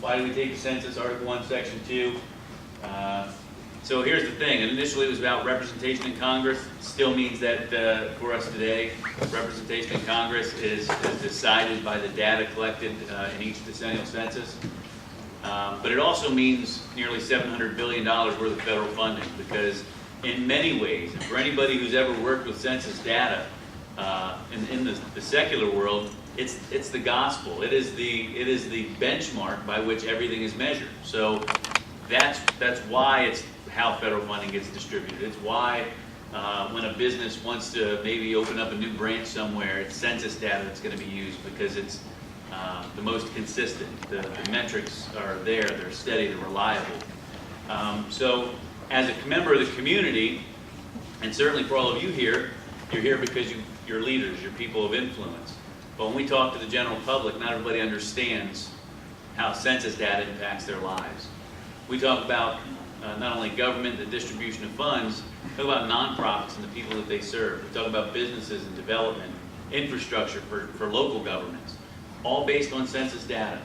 Why do we take the census? Article 1, Section 2. So here's the thing. Initially it was about representation in Congress. It still means that for us today, representation in Congress is decided by the data collected in each decennial census. But it also means nearly $700 billion worth of federal funding, because in many ways, and for anybody who's ever worked with census data in the secular world, it's the gospel. It is the benchmark by which everything is measured. So that's why it's how federal funding gets distributed. It's why when a business wants to maybe open up a new branch somewhere, it's census data that's going to be used, because it's the most consistent. The metrics are there, they're steady, they're reliable. So as a member of the community, and certainly for all of you here, you're here because you're leaders, you're people of influence. But when we talk to the general public, not everybody understands how census data impacts their lives. We talk about not only government, the distribution of funds, we talk about nonprofits and the people that they serve. We talk about businesses and development, infrastructure for local governments, all based on census data.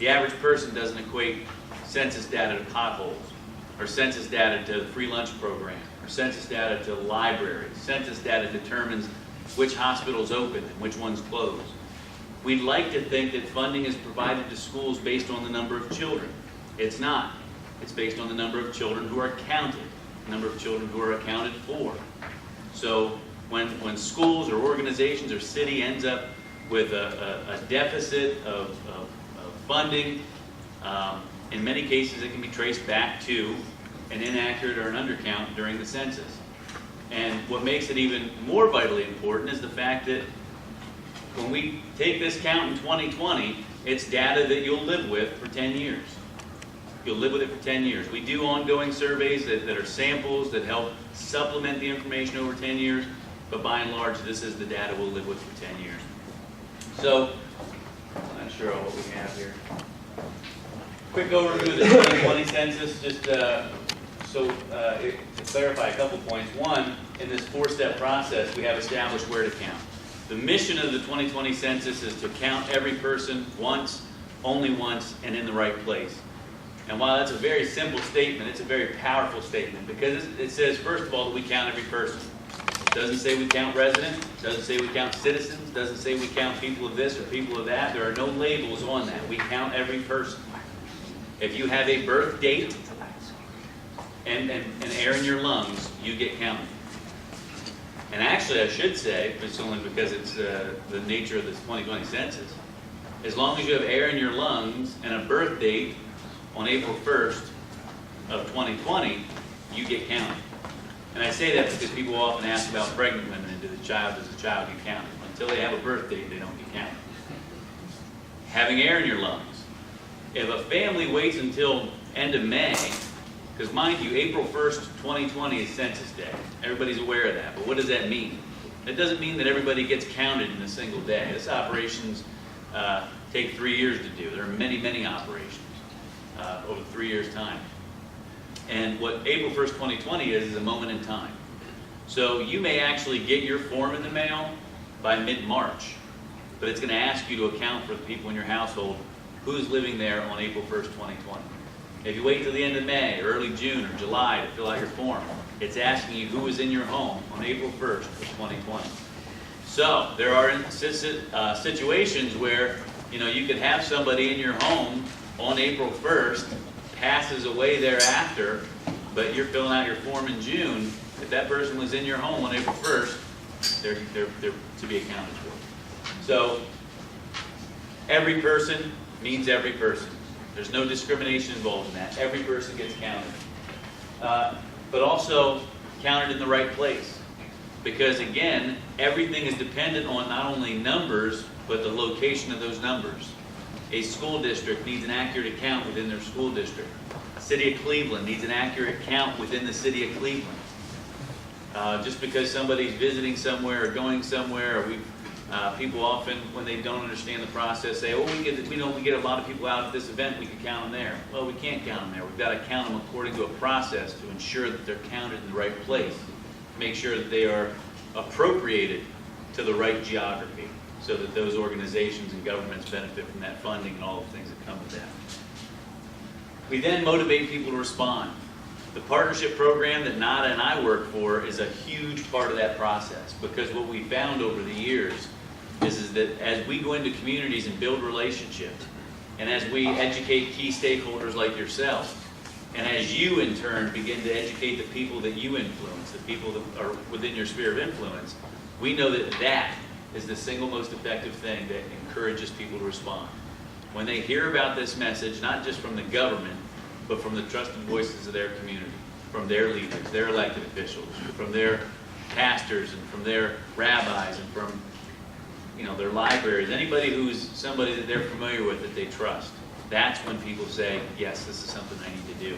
The average person doesn't equate census data to potholes, or census data to the free lunch program, or census data to libraries. Census data determines which hospitals open and which ones close. We'd like to think that funding is provided to schools based on the number of children. It's not. It's based on the number of children who are counted, the number of children who are accounted for. So when schools or organizations or city ends up with a deficit of funding, in many cases it can be traced back to an inaccurate or an undercount during the census. And what makes it even more vitally important is the fact that when we take this count in 2020, it's data that you'll live with for 10 years. You'll live with it for 10 years. We do ongoing surveys that are samples that help supplement the information over 10 years, but by and large, this is the data we'll live with for 10 years. So, I'm not sure what we have here. Quick overview of the 2020 census, just to clarify a couple points. One, in this four-step process, we have established where to count. The mission of the 2020 census is to count every person once, only once, and in the right place. And while that's a very simple statement, it's a very powerful statement, because it says, first of all, that we count every person. It doesn't say we count residents, it doesn't say we count citizens, it doesn't say we count people of this or people of that. There are no labels on that. We count every person. If you have a birth date and air in your lungs, you get counted. And actually, I should say, it's only because it's the nature of this 2020 census, as long as you have air in your lungs and a birth date on April 1st of 2020, you get counted. And I say that because people often ask about pregnant women, and does the child get counted? Until they have a birth date, they don't get counted. Having air in your lungs. If a family waits until end of May, because mind you, April 1st, 2020 is Census Day. Everybody's aware of that. But what does that mean? That doesn't mean that everybody gets counted in a single day. This operations take 3 years to do. There are many, many operations over 3 years' time. And what April 1st, 2020 is a moment in time. So you may actually get your form in the mail by mid-March, but it's going to ask you to account for the people in your household who's living there on April 1st, 2020. If you wait till the end of May, early June, or July to fill out your form, it's asking you who was in your home on April 1st of 2020. So there are situations where you could have somebody in your home on April 1st, passes away thereafter, but you're filling out your form in June. If that person was in your home on April 1st, they're to be accounted for. So every person means every person. There's no discrimination involved in that. Every person gets counted. But also counted in the right place. Because again, everything is dependent on not only numbers, but the location of those numbers. A school district needs an accurate count within their school district. The city of Cleveland needs an accurate count within the city of Cleveland. Just because somebody's visiting somewhere or going somewhere, or people often, when they don't understand the process, say, "Oh, we get a lot of people out at this event. We can count them there." Well, we can't count them there. We've got to count them according to a process to ensure that they're counted in the right place. Make sure that they are appropriated to the right geography, so that those organizations and governments benefit from that funding and all the things that come with that. We then motivate people to respond. The partnership program that Nada and I work for is a huge part of that process, because what we found over the years is that as we go into communities and build relationships, and as we educate key stakeholders like yourself, and as you in turn begin to educate the people that you influence, the people that are within your sphere of influence, we know that that is the single most effective thing that encourages people to respond. When they hear about this message, not just from the government, but from the trusted voices of their community, from their leaders, their elected officials, from their pastors and from their rabbis and from their libraries, anybody who's somebody that they're familiar with that they trust. That's when people say, yes, this is something I need to do.